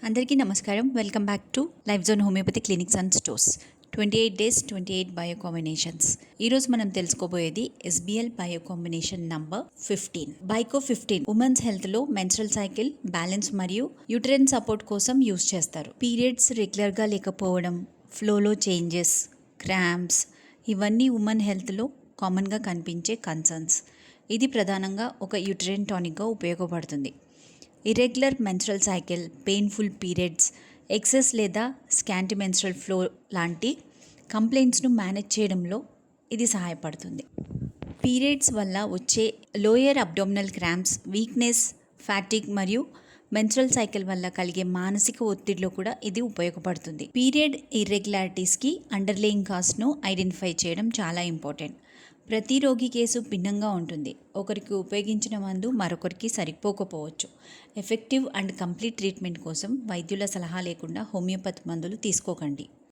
అందరికీ నమస్కారం. Welcome back to Life Zone homeopathy clinics and stores. 28 days 28 bio combinations. ఈరోజు మనం తెలుసుకోబోయేది ఎస్బిఎల్ బయో కాంబినేషన్ నంబర్ 15. బైకో 15 ఉమెన్స్ హెల్త్లో మెన్స్ట్రల్ సైకిల్ బ్యాలెన్స్ మరియు యూటరైన్ సపోర్ట్ కోసం యూస్ చేస్తారు. పీరియడ్స్ రెగ్యులర్గా లేకపోవడం, ఫ్లోలో చేంజెస్, క్రాంప్స్ ఇవన్నీ ఉమెన్ హెల్త్లో కామన్గా కనిపించే కన్సర్న్స్. ఇది ప్రధానంగా ఒక యూటరైన్ టానిక్గా ఉపయోగపడుతుంది. Irregular menstrual cycle, painful periods, excess లేదా స్కాంటి మెన్స్ట్రల్ ఫ్లో లాంటి కంప్లైంట్స్ను మేనేజ్ చేయడంలో ఇది సహాయపడుతుంది. పీరియడ్స్ వల్ల వచ్చే lower abdominal cramps, weakness, fatigue మరియు మెన్స్ట్రల్ సైకిల్ వల్ల కలిగే మానసిక ఒత్తిడిలో కూడా ఇది ఉపయోగపడుతుంది. పీరియడ్ ఇర్రెగ్యులారిటీస్కి అండర్లేయింగ్ కాజ్ను ఐడెంటిఫై చేయడం చాలా ఇంపార్టెంట్. ప్రతి రోగి కేసు భిన్నంగా ఉంటుంది. ఒకరికి ఉపయోగించిన మందు మరొకరికి సరిపోకపోవచ్చు. ఎఫెక్టివ్ అండ్ కంప్లీట్ ట్రీట్మెంట్ కోసం వైద్యుల సలహా లేకుండా హోమియోపతి మందులు తీసుకోకండి.